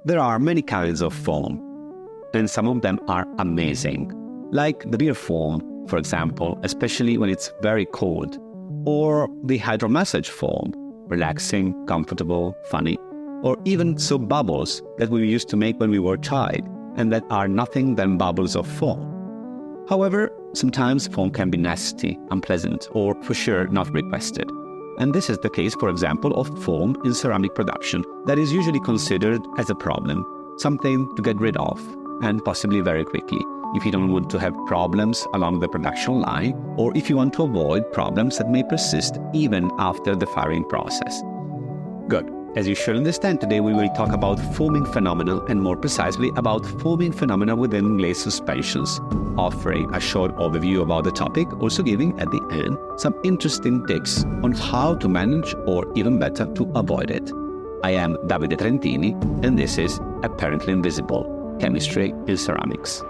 There are many kinds of foam, and some of them are amazing, like the beer foam, for example, especially when it's very cold, or the hydromassage foam, relaxing, comfortable, funny, or even soap bubbles that we used to make when we were a child, and that are nothing than bubbles of foam. However, sometimes foam can be nasty, unpleasant, or for sure not requested. And this is the case, for example, of foam in ceramic production that is usually considered as a problem, something to get rid of, and possibly very quickly, if you don't want to have problems along the production line, or if you want to avoid problems that may persist even after the firing process. Good. As you should understand, today we will talk about foaming phenomena, and more precisely about foaming phenomena within glaze suspensions, offering a short overview about the topic, also giving at the end some interesting tips on how to manage or even better to avoid it. I am Davide Trentini, and this is Apparently Invisible: Chemistry in Ceramics.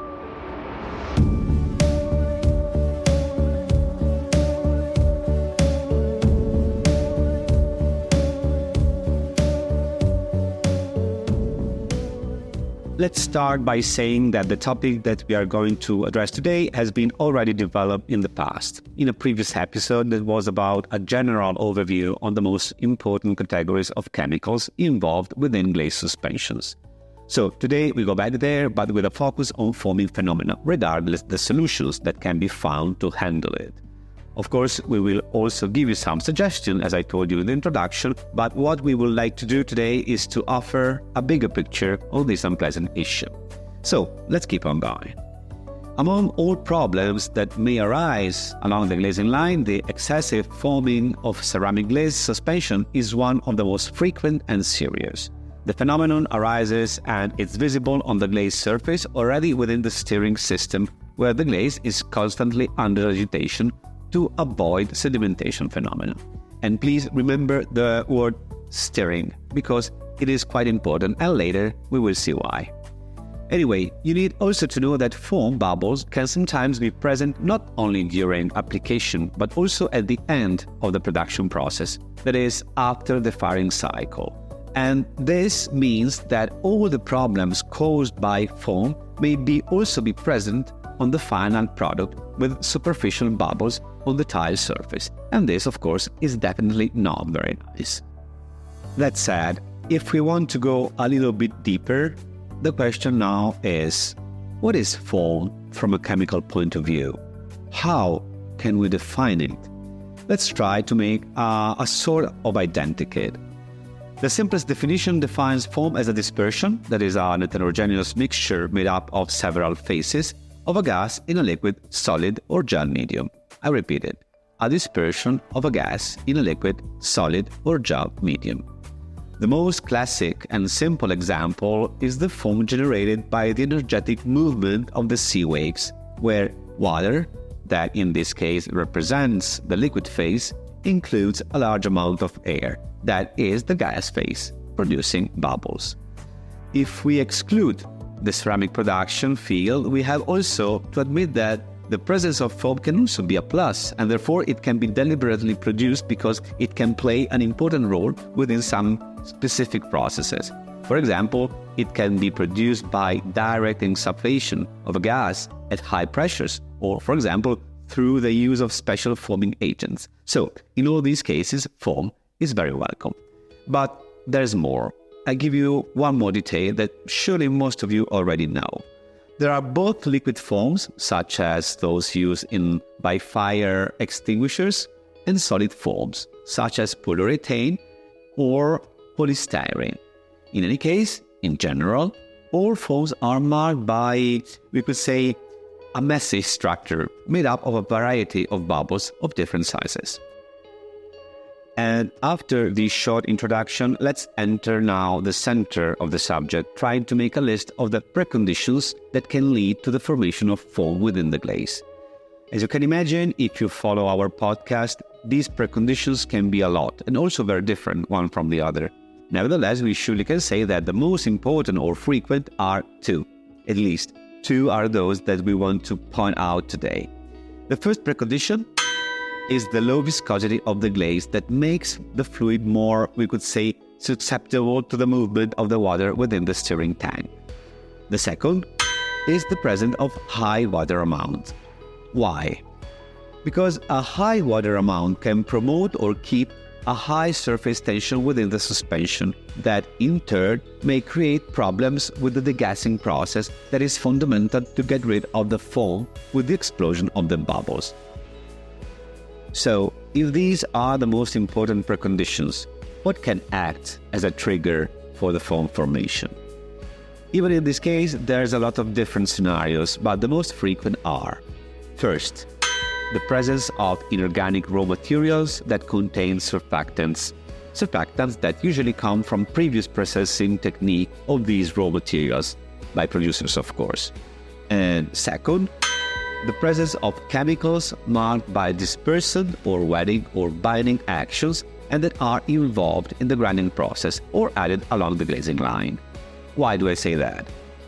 Let's start by saying that the topic that we are going to address today has been already developed in the past. In a previous episode that was about a general overview on the most important categories of chemicals involved within glaze suspensions. So today we go back there, but with a focus on foaming phenomena, regardless the solutions that can be found to handle it. Of course, we will also give you some suggestions, as I told you in the introduction, but what we would like to do today is to offer a bigger picture of this unpleasant issue. So, let's keep on going. Among all problems that may arise along the glazing line, the excessive foaming of ceramic glaze suspension is one of the most frequent and serious. The phenomenon arises and it's visible on the glaze surface already within the stirring system, where the glaze is constantly under agitation to avoid sedimentation phenomena. And please remember the word stirring, because it is quite important, and later we will see why. Anyway, you need also to know that foam bubbles can sometimes be present not only during application, but also at the end of the production process, that is, after the firing cycle. And this means that all the problems caused by foam may also be present on the final product with superficial bubbles on the tile surface, and this of course is definitely not very nice. That said, if we want to go a little bit deeper, the question now is, what is foam from a chemical point of view? How can we define it? Let's try to make a sort of identikit. The simplest definition defines foam as a dispersion, that is an heterogeneous mixture made up of several phases of a gas in a liquid, solid, or gel medium. I repeat it, a dispersion of a gas in a liquid, solid, or gel medium. The most classic and simple example is the foam generated by the energetic movement of the sea waves, where water, that in this case represents the liquid phase, includes a large amount of air, that is the gas phase, producing bubbles. If we exclude the ceramic production field, we have also to admit that the presence of foam can also be a plus, and therefore it can be deliberately produced because it can play an important role within some specific processes. For example, it can be produced by direct insufflation of a gas at high pressures, or for example, through the use of special foaming agents. So, in all these cases, foam is very welcome. But there's more. I give you one more detail that surely most of you already know. There are both liquid foams, such as those used by fire extinguishers, and solid foams, such as polyurethane or polystyrene. In any case, in general, all foams are marked by, we could say, a messy structure made up of a variety of bubbles of different sizes. And after this short introduction, let's enter now the center of the subject, trying to make a list of the preconditions that can lead to the formation of foam within the glaze. As you can imagine, if you follow our podcast, these preconditions can be a lot, and also very different one from the other. Nevertheless, we surely can say that the most important or frequent are two. At least two are those that we want to point out today. The first precondition is the low viscosity of the glaze that makes the fluid more, we could say, susceptible to the movement of the water within the stirring tank. The second is the presence of high water amount. Why? Because a high water amount can promote or keep a high surface tension within the suspension that in turn may create problems with the degassing process that is fundamental to get rid of the foam with the explosion of the bubbles. So, if these are the most important preconditions, what can act as a trigger for the foam formation? Even in this case, there's a lot of different scenarios, but the most frequent are: first, the presence of inorganic raw materials that contain surfactants that usually come from previous processing technique of these raw materials, by producers of course. And second, the presence of chemicals marked by dispersion or wetting or binding actions and that are involved in the grinding process or added along the glazing line. Why do I say that?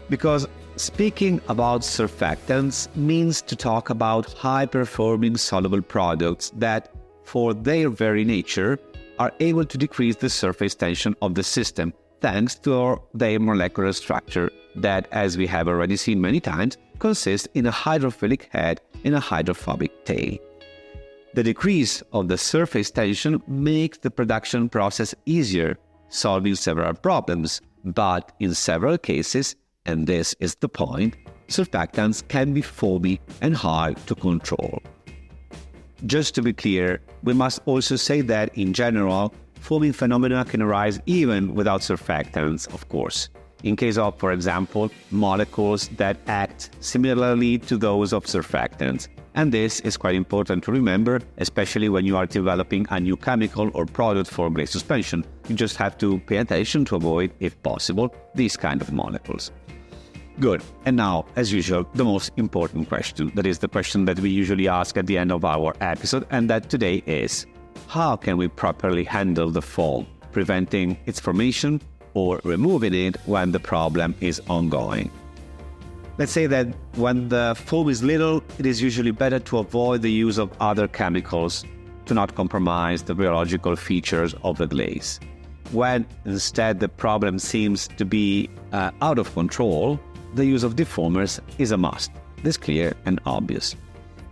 Because speaking about surfactants means to talk about high-performing soluble products that, for their very nature, are able to decrease the surface tension of the system thanks to their molecular structure that, as we have already seen many times, consists in a hydrophilic head and a hydrophobic tail. The decrease of the surface tension makes the production process easier, solving several problems, but in several cases, and this is the point, surfactants can be foamy and hard to control. Just to be clear, we must also say that in general, foaming phenomena can arise even without surfactants, of course, in case of, for example, molecules that act similarly to those of surfactants. And this is quite important to remember, especially when you are developing a new chemical or product for glaze suspension. You just have to pay attention to avoid, if possible, these kind of molecules. Good. And now, as usual, the most important question. That is the question that we usually ask at the end of our episode, and that today is: how can we properly handle the foam, preventing its formation or removing it when the problem is ongoing? Let's say that when the foam is little, it is usually better to avoid the use of other chemicals to not compromise the rheological features of the glaze. When instead the problem seems to be out of control, the use of deformers is a must. This is clear and obvious.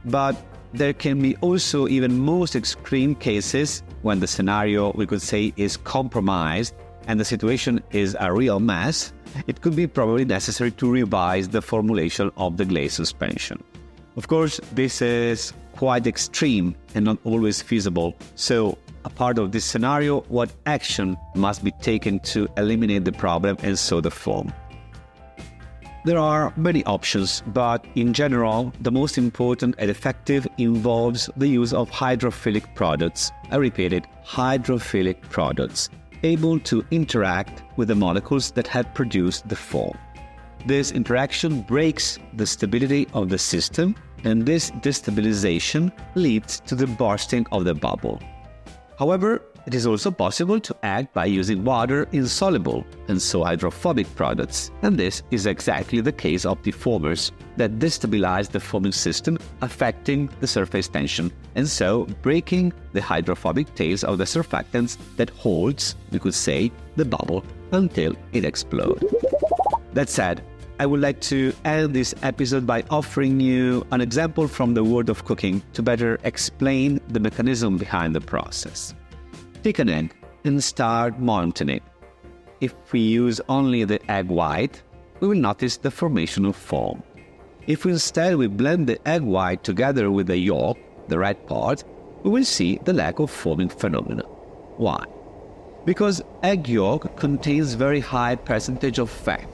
But there can be also even most extreme cases when the scenario, we could say, is compromised and the situation is a real mess. It could be probably necessary to revise the formulation of the glaze suspension. Of course, this is quite extreme and not always feasible. So, a part of this scenario, what action must be taken to eliminate the problem and so the foam? There are many options, but in general, the most important and effective involves the use of hydrophilic products. I repeat it, hydrophilic products, able to interact with the molecules that have produced the foam. This interaction breaks the stability of the system, and this destabilization leads to the bursting of the bubble. However, it is also possible to act by using water-insoluble and so hydrophobic products, and this is exactly the case of deformers that destabilize the foaming system, affecting the surface tension, and so breaking the hydrophobic tails of the surfactants that holds, we could say, the bubble until it explodes. That said, I would like to end this episode by offering you an example from the world of cooking to better explain the mechanism behind the process. Take an egg and start mounting it. If we use only the egg white, we will notice the formation of foam. If instead we blend the egg white together with the yolk, the red part, we will see the lack of foaming phenomena. Why? Because egg yolk contains very high percentage of fat,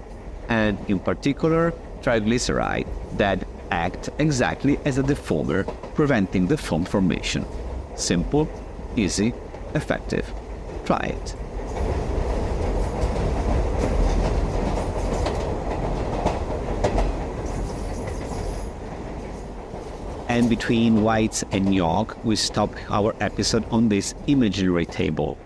and in particular triglyceride, that act exactly as a deformer, preventing the foam formation. Simple, easy, effective. Try it. And between whites and yolk, we stop our episode on this imaginary table.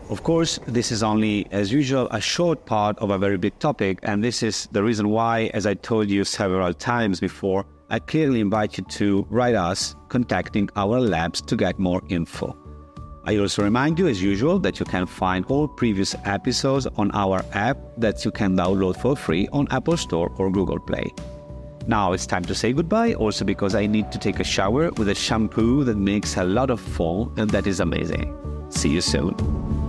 Of course, this is only, as usual, a short part of a very big topic, and this is the reason why, as I told you several times before, I clearly invite you to write us, contacting our labs to get more info. I also remind you, as usual, that you can find all previous episodes on our app that you can download for free on Apple Store or Google Play. Now it's time to say goodbye, also because I need to take a shower with a shampoo that makes a lot of foam, and that is amazing. See you soon.